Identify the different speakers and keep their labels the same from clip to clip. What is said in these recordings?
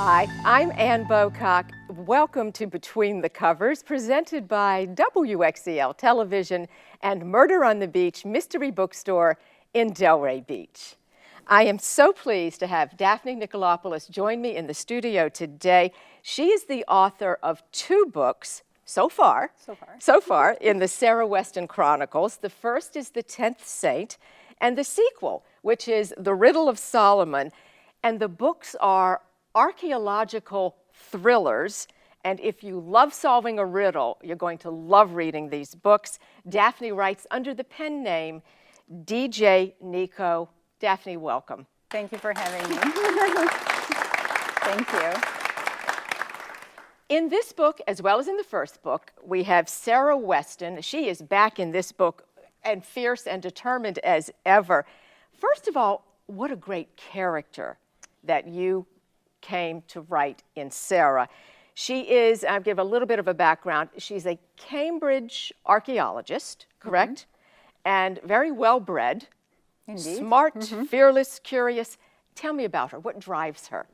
Speaker 1: Hi, I'm Ann Bocock. Welcome to Between the Covers, presented by WXEL Television and Murder on the Beach Mystery Bookstore in Delray Beach. I am so pleased to have Daphne Nikolopolous join me in the studio today. She is the author of 2 books so far in the Sarah Weston Chronicles. The first is The 10th Saint, and the sequel, which is The Riddle of Solomon. And the books are archaeological thrillers, and if you love solving a riddle, you're going to love reading these books. Daphne writes under the pen name DJ Nico. Daphne, welcome.
Speaker 2: Thank you for having me. Thank you.
Speaker 1: In this book, as well as in the first book, we have Sarah Weston. She is back in this book and fierce and determined as ever. First of all, what a great character that you came to write in Sarah. She is, I'll give a little bit of a background, she's a Cambridge archaeologist, correct? And very well-bred, smart, fearless, curious. Tell me about her. What drives her?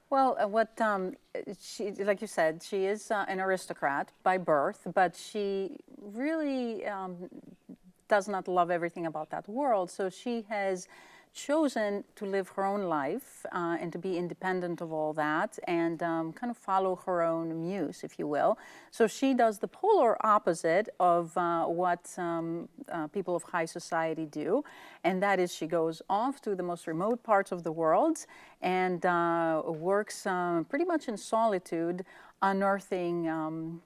Speaker 2: Well, she, like you said, she is an aristocrat by birth, but she really does not love everything about that world. So she has chosen to live her own life and to be independent of all that and kind of follow her own muse, if you will. So she does the polar opposite of what people of high society do, and that is she goes off to the most remote parts of the world and works pretty much in solitude, unearthing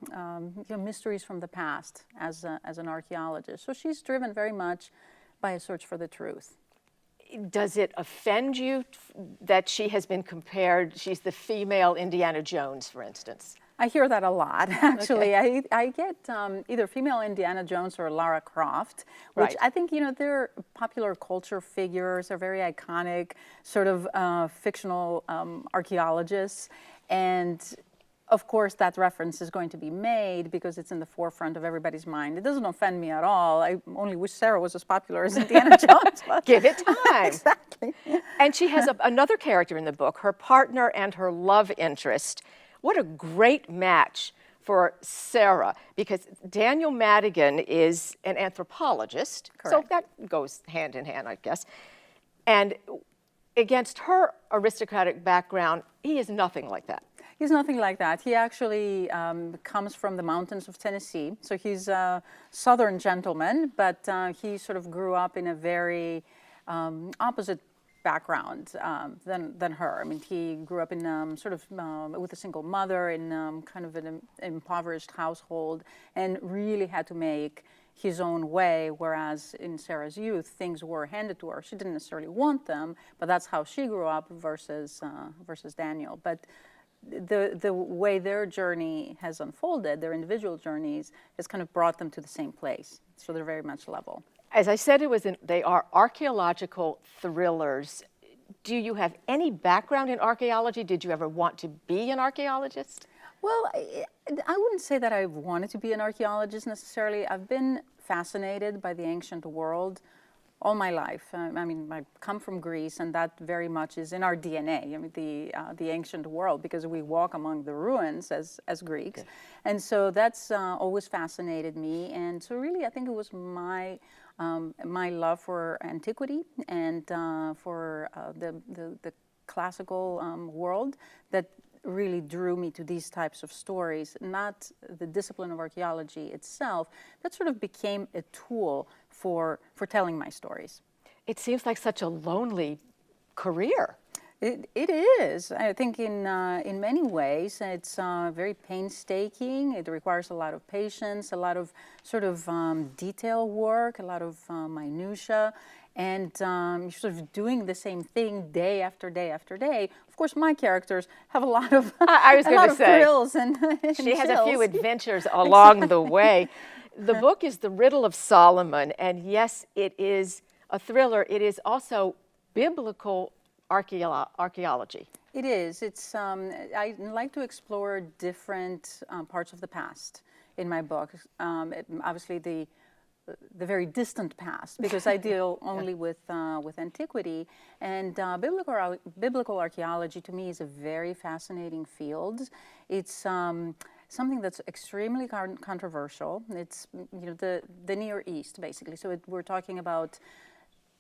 Speaker 2: mysteries from the past as an archaeologist. So she's driven very much by a search for the truth.
Speaker 1: Does it offend you that she has been compared, she's the female Indiana Jones, for instance?
Speaker 2: I hear that a lot, actually. Okay. I get either female Indiana Jones or Lara Croft, which I think, you know, they're popular culture figures, they're very iconic, sort of fictional archaeologists. And of course, that reference is going to be made because it's in the forefront of everybody's mind. It doesn't offend me at all. I only wish Sarah was as popular as Indiana Jones was.
Speaker 1: Give it time.
Speaker 2: Exactly.
Speaker 1: And she has another character in the book, her partner and her love interest. What a great match for Sarah, because Daniel Madigan is an anthropologist. Correct. So that goes hand in hand, I guess. And against her aristocratic background, he is nothing like that.
Speaker 2: He's nothing like that. He actually comes from the mountains of Tennessee. So he's a Southern gentleman, but he sort of grew up in a very opposite background than her. I mean, he grew up in sort of with a single mother in kind of an impoverished household and really had to make his own way, whereas in Sarah's youth, things were handed to her. She didn't necessarily want them, but that's how she grew up versus Daniel. But the way their journey has unfolded, their individual journeys, has kind of brought them to the same place. So they're very much level.
Speaker 1: As I said, they are archaeological thrillers. Do you have any background in archaeology? Did you ever want to be an archaeologist?
Speaker 2: Well, I wouldn't say that I wanted to be an archaeologist necessarily. I've been fascinated by the ancient world all my life. I mean, I come from Greece, and that very much is in our DNA. I mean, the ancient world, because we walk among the ruins as Greeks, and so that's always fascinated me. And so, really, I think it was my love for antiquity and for the classical world that really drew me to these types of stories, not the discipline of archaeology itself. That sort of became a tool for telling my stories.
Speaker 1: It seems like such a lonely career.
Speaker 2: It is. I think in many ways it's very painstaking. It requires a lot of patience, a lot of sort of detail work, a lot of minutia, and you're sort of doing the same thing day after day after day. Of course, my characters have a lot of
Speaker 1: I was going to say
Speaker 2: thrills and
Speaker 1: she has
Speaker 2: chills.
Speaker 1: a few adventures along the way. The book is The Riddle of Solomon, and yes, it is a thriller. It is also biblical archaeology.
Speaker 2: It is. It's. I like to explore different parts of the past in my book. Obviously, the the very distant past, because I deal only with antiquity. And biblical archaeology to me is a very fascinating field. It's something that's extremely controversial. It's the Near East, basically. So we're talking about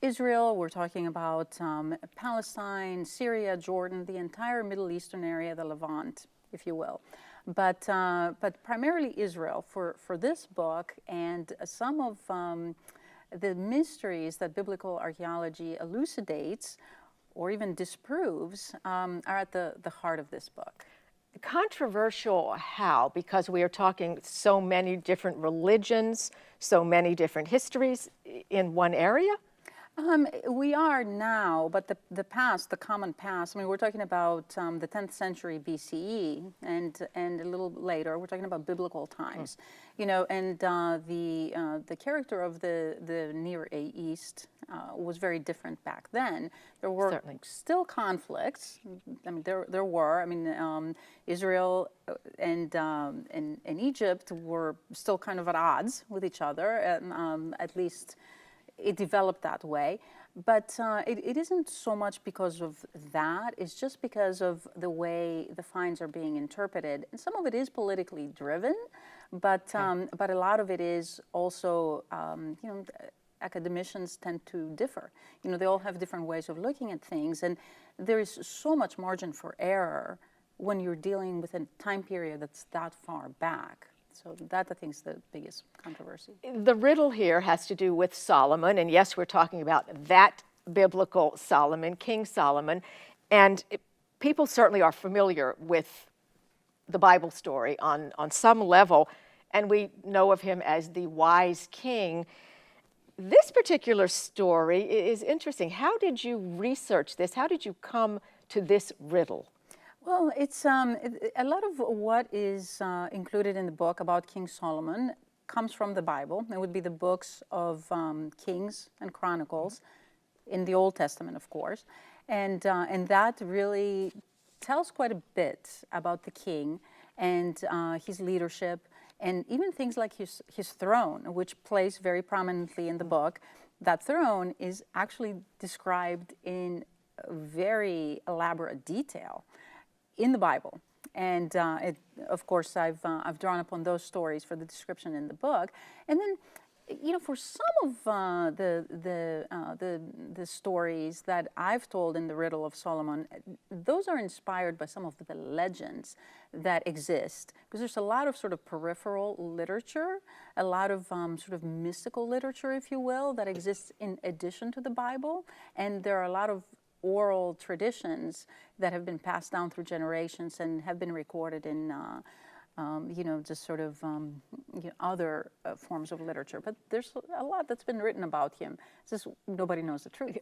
Speaker 2: Israel, we're talking about Palestine, Syria, Jordan, the entire Middle Eastern area, the Levant, if you will. But primarily Israel for this book, and some of the mysteries that biblical archaeology elucidates or even disproves are at the heart of this book.
Speaker 1: Controversial how? Because we are talking so many different religions, so many different histories in one area?
Speaker 2: We are now, but the past, the common past, I mean, we're talking about the 10th century BCE, and a little later, we're talking about biblical times, and the character of the Near East was very different back then. There were
Speaker 1: Certainly.
Speaker 2: still conflicts. I mean, there were. I mean, Israel and Egypt were still kind of at odds with each other, at least it developed that way. But it isn't so much because of that. It's just because of the way the finds are being interpreted. And some of it is politically driven, but a lot of it is also, academicians tend to differ. They all have different ways of looking at things. And there is so much margin for error when you're dealing with a time period that's that far back. So that, I think, is the biggest controversy.
Speaker 1: The riddle here has to do with Solomon, and yes, we're talking about that biblical Solomon, King Solomon, and people certainly are familiar with the Bible story on some level, and we know of him as the wise king. This particular story is interesting. How did you research this? How did you come to this riddle?
Speaker 2: Well, it's a lot of what is included in the book about King Solomon comes from the Bible. It would be the books of Kings and Chronicles in the Old Testament, of course, and that really tells quite a bit about the king and his leadership, and even things like his throne, which plays very prominently in the book. That throne is actually described in very elaborate detail in the Bible, and of course I've drawn upon those stories for the description in the book. And then, for some of the stories that I've told in the Riddle of Solomon, those are inspired by some of the legends that exist, because there's a lot of sort of peripheral literature, a lot of sort of mystical literature, if you will, that exists in addition to the Bible, and there are a lot of oral traditions that have been passed down through generations and have been recorded in, just sort of other forms of literature. But there's a lot that's been written about him. It's just nobody knows the truth.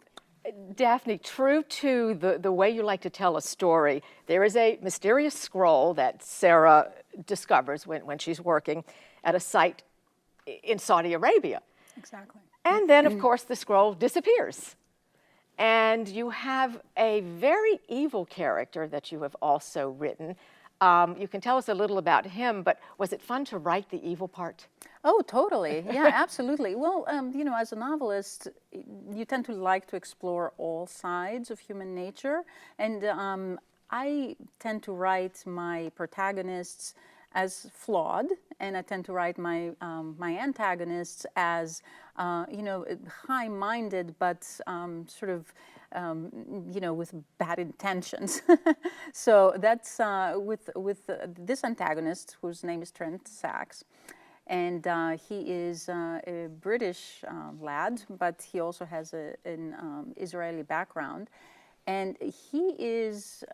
Speaker 1: Daphne, true to the way you like to tell a story, there is a mysterious scroll that Sarah discovers when she's working at a site in Saudi Arabia.
Speaker 2: Exactly.
Speaker 1: And then, of course, the scroll disappears. And you have a very evil character that you have also written. You can tell us a little about him, but was it fun to write the evil part?
Speaker 2: Oh, totally. Yeah, absolutely. Well, as a novelist, you tend to like to explore all sides of human nature. And I tend to write my protagonists as flawed, and I tend to write my antagonists as high-minded, but sort of with bad intentions. So that's with this antagonist, whose name is Trent Sachs, and he is a British lad, but he also has an Israeli background. And he is,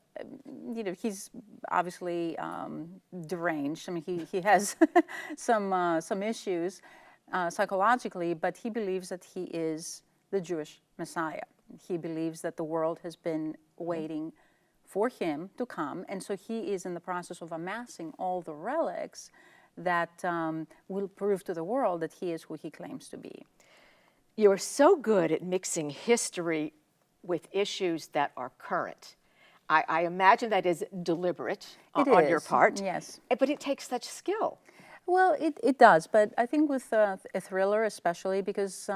Speaker 2: he's obviously deranged. I mean, he has some issues psychologically, but he believes that he is the Jewish Messiah. He believes that the world has been waiting for him to come, and so he is in the process of amassing all the relics that will prove to the world that he is who he claims to be.
Speaker 1: You're so good at mixing history with issues that are current. I imagine that is deliberate on your part.
Speaker 2: Yes.
Speaker 1: But it takes such skill.
Speaker 2: Well, it does, but I think with a thriller especially, because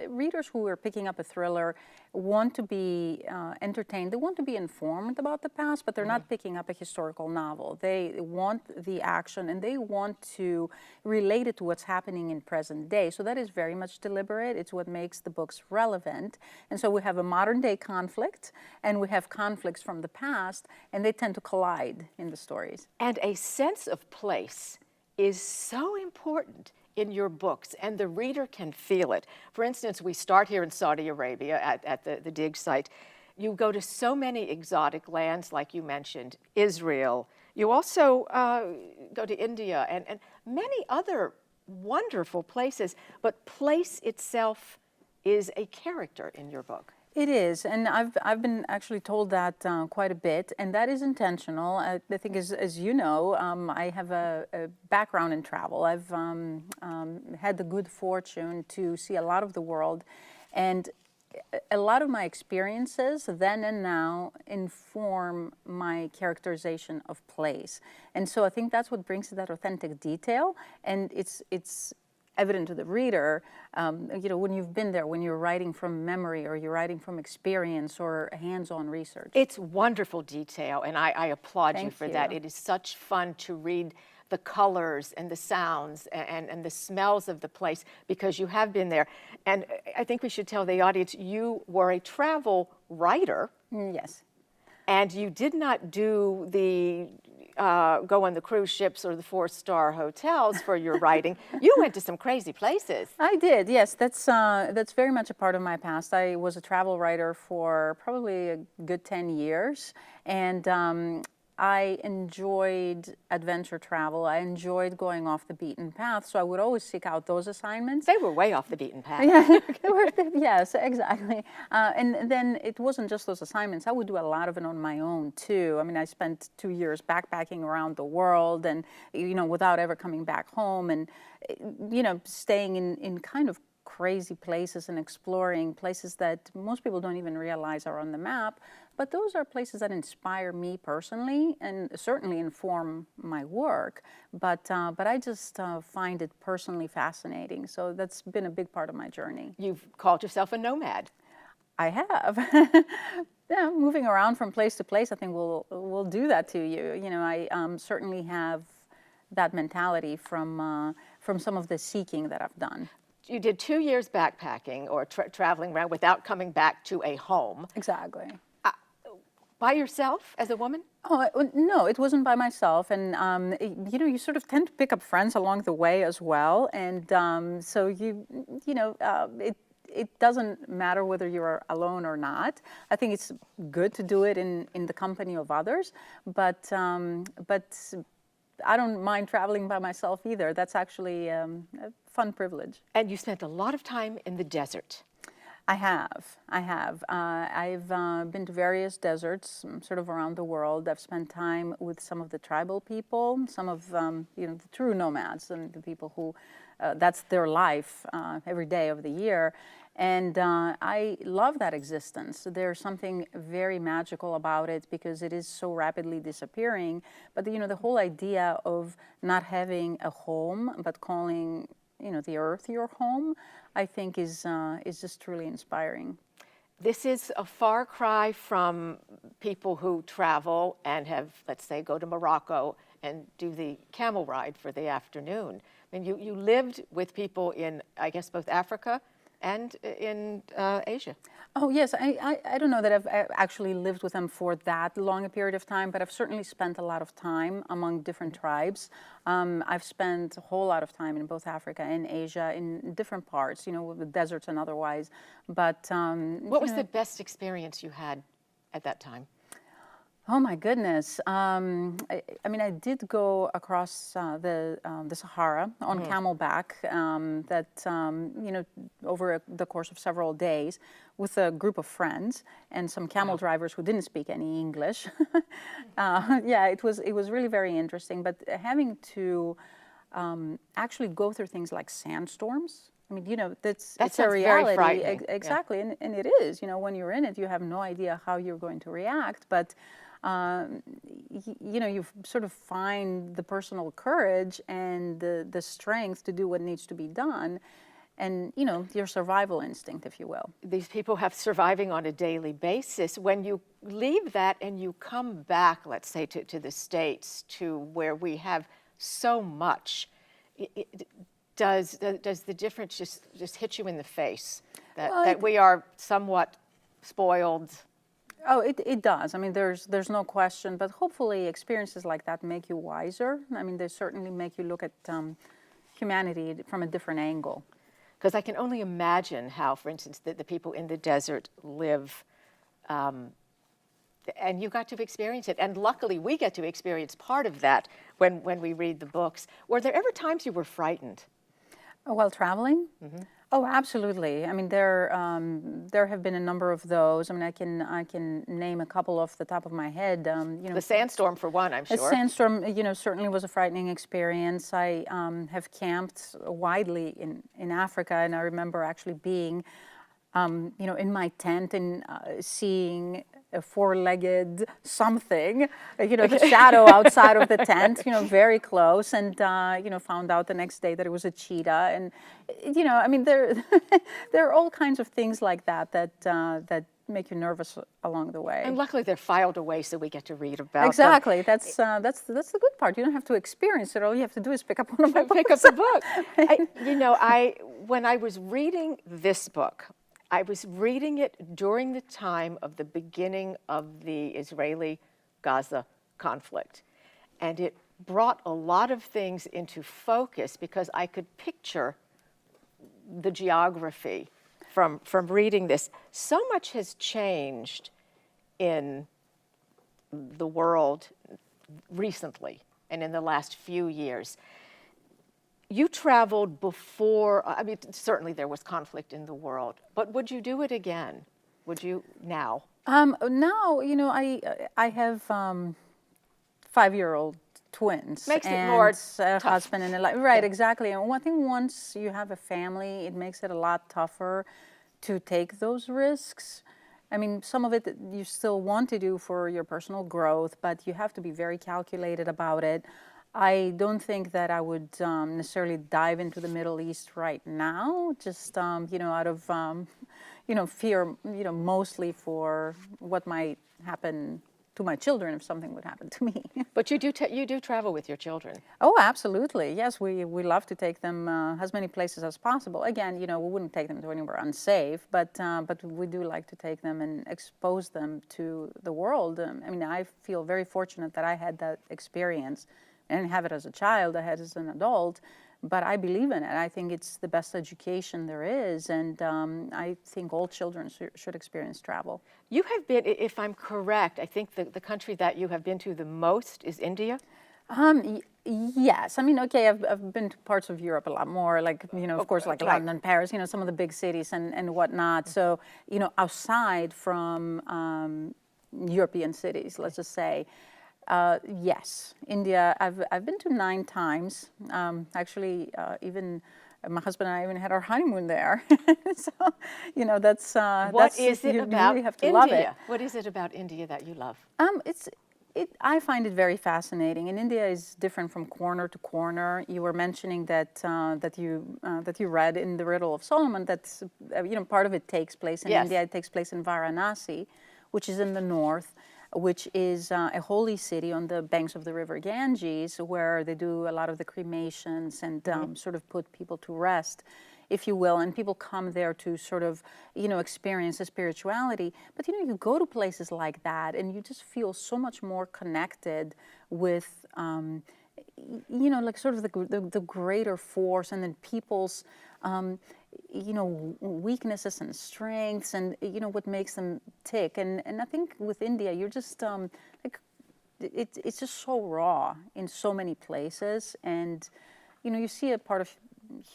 Speaker 2: readers who are picking up a thriller want to be entertained. They want to be informed about the past, but they're not picking up a historical novel. They want the action and they want to relate it to what's happening in present day. So that is very much deliberate. It's what makes the books relevant. And so we have a modern day conflict and we have conflicts from the past, and they tend to collide in the stories.
Speaker 1: And a sense of place is so important in your books, and the reader can feel it. For instance, we start here in Saudi Arabia at the dig site. You go to so many exotic lands, like you mentioned, Israel. You also go to India and many other wonderful places, but place itself is a character in your book.
Speaker 2: It is, and I've been actually told that quite a bit, and that is intentional. I think, as you know, I have a background in travel. I've had the good fortune to see a lot of the world, and a lot of my experiences then and now inform my characterization of place. And so I think that's what brings that authentic detail, and it's evident to the reader, when you've been there, when you're writing from memory or you're writing from experience or hands-on research.
Speaker 1: It's wonderful detail, and I applaud you for that. It is such fun to read the colors and the sounds and the smells of the place because you have been there. And I think we should tell the audience you were a travel writer.
Speaker 2: Yes.
Speaker 1: And you did not do the go on the cruise ships or the 4-star hotels for your writing. You went to some crazy places.
Speaker 2: I did, yes. That's very much a part of my past. I was a travel writer for probably a good 10 years, and I enjoyed adventure travel. I enjoyed going off the beaten path, so I would always seek out those assignments.
Speaker 1: They were way off the beaten path.
Speaker 2: Yeah, yes, exactly. And then it wasn't just those assignments. I would do a lot of it on my own, too. I mean, I spent 2 years backpacking around the world and, without ever coming back home and, staying in kind of crazy places and exploring places that most people don't even realize are on the map. But those are places that inspire me personally and certainly inform my work. But I just find it personally fascinating. So that's been a big part of my journey.
Speaker 1: You've called yourself a nomad.
Speaker 2: I have. Yeah, moving around from place to place, I think will do that to you. I certainly have that mentality from some of the seeking that I've done.
Speaker 1: You did 2 years backpacking or traveling around without coming back to a home.
Speaker 2: Exactly.
Speaker 1: By yourself as a woman?
Speaker 2: Oh, no, it wasn't by myself. And, you sort of tend to pick up friends along the way as well. And so it doesn't matter whether you're alone or not. I think it's good to do it in the company of others. But I don't mind traveling by myself either. That's actually a fun privilege.
Speaker 1: And you spent a lot of time in the desert.
Speaker 2: I have. I've been to various deserts sort of around the world. I've spent time with some of the tribal people, some of the true nomads and the people who that's their life every day of the year. And I love that existence. There's something very magical about it because it is so rapidly disappearing. But the whole idea of not having a home but calling the earth your home, I think is just truly inspiring.
Speaker 1: This is a far cry from people who travel and have, let's say, go to Morocco and do the camel ride for the afternoon. I mean, you lived with people in, I guess, both Africa and in Asia.
Speaker 2: Oh, yes. I don't know that I've actually lived with them for that long a period of time, but I've certainly spent a lot of time among different tribes. I've spent a whole lot of time in both Africa and Asia in different parts, with the deserts and otherwise. But
Speaker 1: what was the best experience you had at that time?
Speaker 2: Oh my goodness! I mean, I did go across the Sahara on camelback. Over the course of several days, with a group of friends and some camel drivers who didn't speak any English. Yeah, it was really very interesting. But having to actually go through things like sandstorms. I mean, it's a reality.
Speaker 1: Very frightening.
Speaker 2: Exactly, yeah. And it is. When you're in it, you have no idea how you're going to react. But you sort of find the personal courage and the strength to do what needs to be done, and your survival instinct, if you will.
Speaker 1: These people have surviving on a daily basis. When you leave that and you come back, let's say, to the States, to where we have so much, does the difference just hit you in the face that we are somewhat spoiled?
Speaker 2: Oh, it does. I mean, there's no question, but hopefully experiences like that make you wiser. I mean, they certainly make you look at humanity from a different angle.
Speaker 1: Because I can only imagine how, for instance, the people in the desert live, and you got to experience it. And luckily, we get to experience part of that when we read the books. Were there ever times you were frightened?
Speaker 2: While traveling?
Speaker 1: Mm-hmm.
Speaker 2: Oh, absolutely. I mean, there have been a number of those. I mean, I can name a couple off the top of my head.
Speaker 1: The sandstorm, for one, I'm sure.
Speaker 2: The sandstorm, certainly was a frightening experience. I have camped widely in Africa, and I remember actually being, in my tent and seeing a four-legged something, the shadow outside of the tent, very close, and found out the next day that it was a cheetah, and I mean, there are all kinds of things like that make you nervous along the way.
Speaker 1: And luckily, they're filed away, so we get to read about
Speaker 2: exactly.
Speaker 1: them.
Speaker 2: That's the good part. You don't have to experience it. All you have to do is pick up one of my books.
Speaker 1: Pick up the book. When I was reading this book, I was reading it during the time of the beginning of the Israeli-Gaza conflict. And it brought a lot of things into focus because I could picture the geography from reading this. So much has changed in the world recently and in the last few years. You traveled before, I mean, certainly there was conflict in the world, but would you do it again? Would you now?
Speaker 2: Now, I have 5-year-old twins.
Speaker 1: Makes it
Speaker 2: and
Speaker 1: more
Speaker 2: a
Speaker 1: tough.
Speaker 2: husband and a life. Right, exactly. And I think once you have a family, it makes it a lot tougher to take those risks. I mean, some of it you still want to do for your personal growth, but you have to be very calculated about it. I don't think that I would necessarily dive into the Middle East right now, just out of fear, mostly for what might happen to my children if something would happen to me.
Speaker 1: But you do travel with your children.
Speaker 2: Oh, absolutely. Yes, we love to take them as many places as possible. Again, we wouldn't take them to anywhere unsafe, but we do like to take them and expose them to the world. I mean, I feel very fortunate that I had that experience. I didn't have it as a child, I had it as an adult, but I believe in it. I think it's the best education there is, and I think all children should experience travel.
Speaker 1: You have been, if I'm correct, I think the country that you have been to the most is India?
Speaker 2: Yes. I mean, okay, I've been to parts of Europe a lot more, like, of course, like
Speaker 1: right.
Speaker 2: London, Paris, some of the big cities and whatnot. So, outside from European cities, let's just say, yes, India. I've been to 9 times. Actually, even my husband and I even had our honeymoon there. So,
Speaker 1: What is it
Speaker 2: you
Speaker 1: about
Speaker 2: really have to
Speaker 1: India?
Speaker 2: love it.
Speaker 1: What is it about India that you love?
Speaker 2: I find it very fascinating, and India is different from corner to corner. You were mentioning that you read in the Riddle of Solomon that part of it takes place in
Speaker 1: Yes.
Speaker 2: India. It takes place in Varanasi, which is in the north, which is a holy city on the banks of the river Ganges, where they do a lot of the cremations and sort of put people to rest, if you will, and people come there to sort of, experience the spirituality. But, you go to places like that and you just feel so much more connected with, like sort of the greater force, and then people's, weaknesses and strengths, and, what makes them tick. And I think with India, you're just, it's just so raw in so many places. And, you see a part of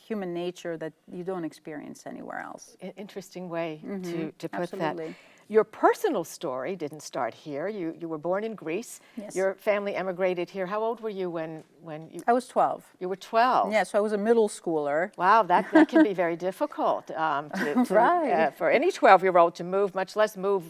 Speaker 2: human nature that you don't experience anywhere else.
Speaker 1: Interesting way to put
Speaker 2: Absolutely.
Speaker 1: that. Your personal story didn't start here. You were born in Greece.
Speaker 2: Yes.
Speaker 1: Your family emigrated here. How old were you when you?
Speaker 2: I was 12.
Speaker 1: You were 12.
Speaker 2: Yeah, so I was a middle schooler.
Speaker 1: Wow, that can be very difficult
Speaker 2: Right.
Speaker 1: for any 12-year-old to move, much less move,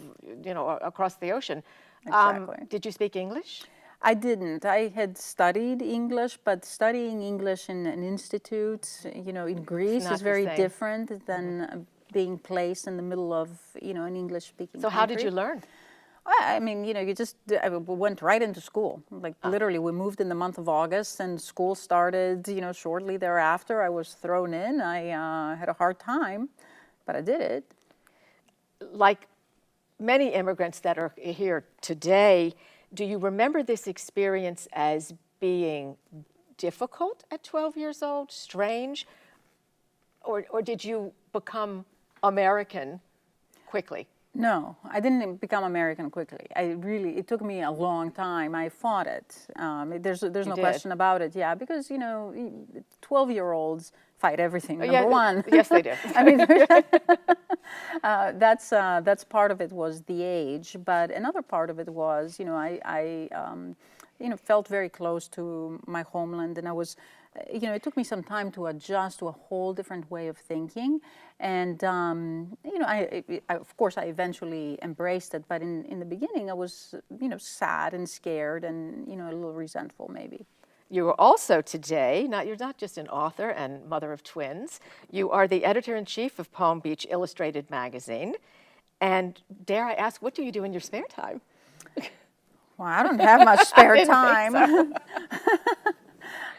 Speaker 1: across the ocean.
Speaker 2: exactly.
Speaker 1: Did you speak English?
Speaker 2: I didn't. I had studied English, but studying English in an institute, in Greece
Speaker 1: not
Speaker 2: is
Speaker 1: the
Speaker 2: very
Speaker 1: same.
Speaker 2: different than being placed in the middle of, an English-speaking
Speaker 1: So
Speaker 2: country.
Speaker 1: how did you learn?
Speaker 2: I mean, you just I went right into school. Like literally, we moved in the month of August, and school started, shortly thereafter. I was thrown in. I had a hard time, but I did it.
Speaker 1: Like many immigrants that are here today, do you remember this experience as being difficult at 12 years old, strange, or did you become American quickly?
Speaker 2: No, I didn't become American quickly. It took me a long time. I fought it. There's no
Speaker 1: did?
Speaker 2: question about it. Yeah, because 12-year-olds fight everything. Number
Speaker 1: Yeah,
Speaker 2: one.
Speaker 1: yes, they do.
Speaker 2: I mean, that's part of it was the age, but another part of it was I felt very close to my homeland, and I was. It took me some time to adjust to a whole different way of thinking, and of course I eventually embraced it. But in the beginning, I was sad and scared and a little resentful maybe.
Speaker 1: You are also today, you're not just an author and mother of twins, you are the editor-in-chief of Palm Beach Illustrated magazine. And dare I ask, what do you do in your spare time?
Speaker 2: Well, I don't have much spare
Speaker 1: didn't
Speaker 2: time.
Speaker 1: think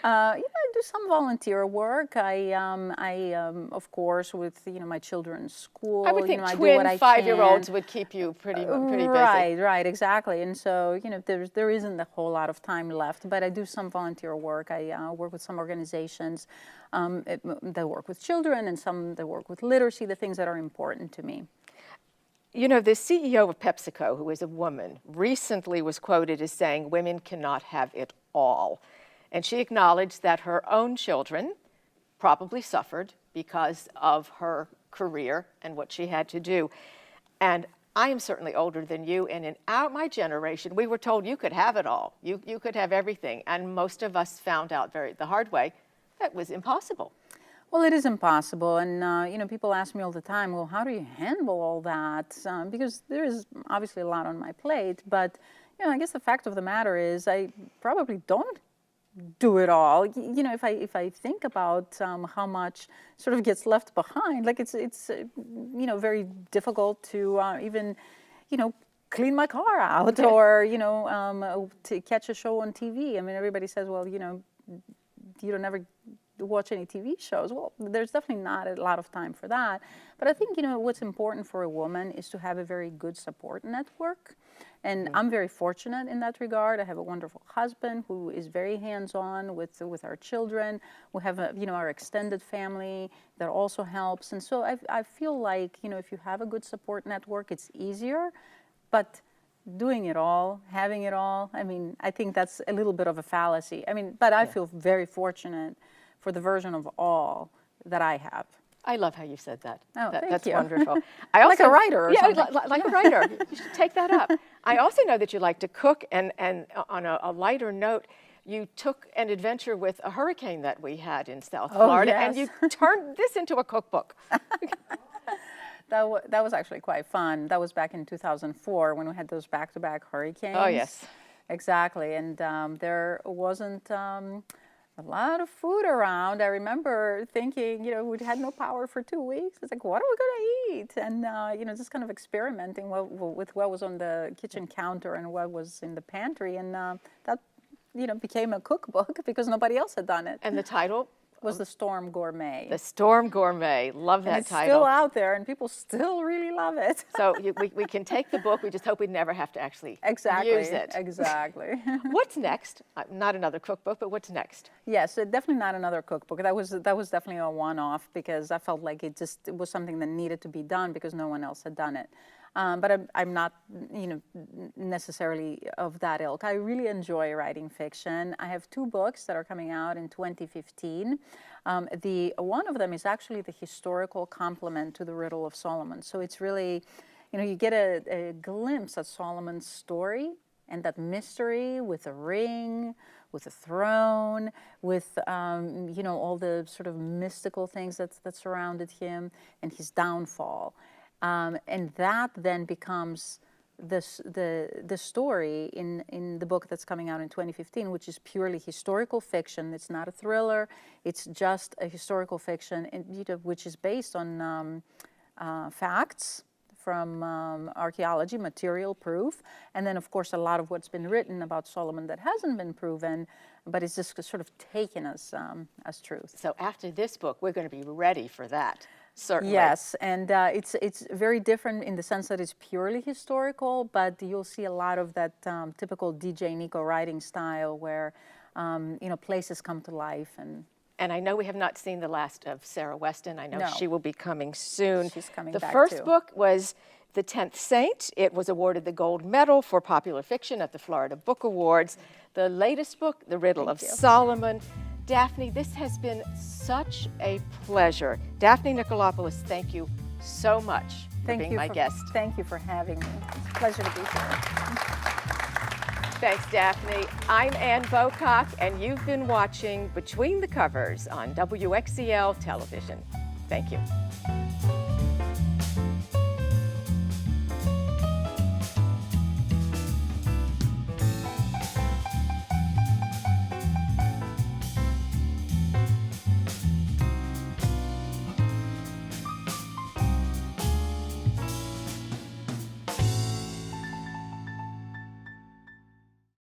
Speaker 2: I do some volunteer work. I of course, with my children's school.
Speaker 1: I would think
Speaker 2: I do
Speaker 1: twin
Speaker 2: what I
Speaker 1: 5-year-olds
Speaker 2: can.
Speaker 1: would keep you pretty busy.
Speaker 2: Right, exactly. And so there isn't a whole lot of time left. But I do some volunteer work. I work with some organizations that work with children, and some that work with literacy. The things that are important to me.
Speaker 1: The CEO of PepsiCo, who is a woman, recently was quoted as saying, "Women cannot have it all." And she acknowledged that her own children probably suffered because of her career and what she had to do. And I am certainly older than you, and in my generation, we were told you could have it all. You could have everything. And most of us found out the hard way that was impossible.
Speaker 2: Well, it is impossible, and people ask me all the time, well, how do you handle all that? Because there is obviously a lot on my plate, but I guess the fact of the matter is I probably don't do it all. If I think about how much sort of gets left behind, like it's very difficult to even clean my car out or to catch a show on TV. I mean, everybody says, well, you don't ever watch any TV shows. Well, there's definitely not a lot of time for that. But I think, what's important for a woman is to have a very good support network. And I'm very fortunate in that regard. I have a wonderful husband who is very hands-on with our children. We have, our extended family that also helps. And so I feel like, if you have a good support network, it's easier. But doing it all, having it all, I mean, I think that's a little bit of a fallacy. I mean, but I feel very fortunate for the version of all that I have.
Speaker 1: I love how you said that.
Speaker 2: Oh, thank
Speaker 1: that's
Speaker 2: you.
Speaker 1: wonderful. I also,
Speaker 2: like a writer or something.
Speaker 1: Like a writer. You should take that up. I also know that you like to cook, and on a lighter note, you took an adventure with a hurricane that we had in South Florida,
Speaker 2: yes.
Speaker 1: and you turned this into a cookbook.
Speaker 2: That was actually quite fun. That was back in 2004 when we had those back-to-back hurricanes.
Speaker 1: Oh, yes.
Speaker 2: Exactly, and there wasn't a lot of food around. I remember thinking, we had no power for 2 weeks. It's like, what are we going to eat? And, just kind of experimenting with what was on the kitchen counter and what was in the pantry. And that, became a cookbook because nobody else had done it.
Speaker 1: And the title?
Speaker 2: Was The Storm Gourmet.
Speaker 1: The Storm Gourmet. Love that
Speaker 2: it's
Speaker 1: title.
Speaker 2: Still out there, and people still really love it.
Speaker 1: So we can take the book. We just hope we never have to actually use it.
Speaker 2: Exactly.
Speaker 1: What's next? Not another cookbook, but what's next?
Speaker 2: Yes, definitely not another cookbook. That was definitely a one-off because I felt like it was something that needed to be done because no one else had done it. But I'm not, necessarily of that ilk. I really enjoy writing fiction. I have 2 books that are coming out in 2015. One of them is actually the historical complement to the Riddle of Solomon. So it's really, you get a glimpse at Solomon's story and that mystery with a ring, with a throne, with all the sort of mystical things that surrounded him and his downfall. And that then becomes the story in the book that's coming out in 2015, which is purely historical fiction. It's not a thriller. It's just a historical fiction, and, which is based on facts from archaeology, material proof, and then of course a lot of what's been written about Solomon that hasn't been proven, but it's just sort of taken as truth.
Speaker 1: So after this book, we're going to be ready for that, certainly.
Speaker 2: Yes, and it's very different in the sense that it's purely historical, but you'll see a lot of that typical DJ Nico writing style where places come to life.
Speaker 1: And I know we have not seen the last of Sarah Weston. I know
Speaker 2: No.
Speaker 1: she will be coming soon.
Speaker 2: She's coming
Speaker 1: the
Speaker 2: back
Speaker 1: first
Speaker 2: too.
Speaker 1: book was The 10th Saint. It was awarded the gold medal for popular fiction at the Florida Book Awards. The latest book, The Riddle of Solomon. Daphne, this has been such a pleasure. Daphne Nikolopolous, thank you so much for being my guest.
Speaker 2: Thank you for having me. It's a pleasure to be here.
Speaker 1: Thanks, Daphne. I'm Ann Bocock, and you've been watching Between the Covers on WXEL television. Thank you.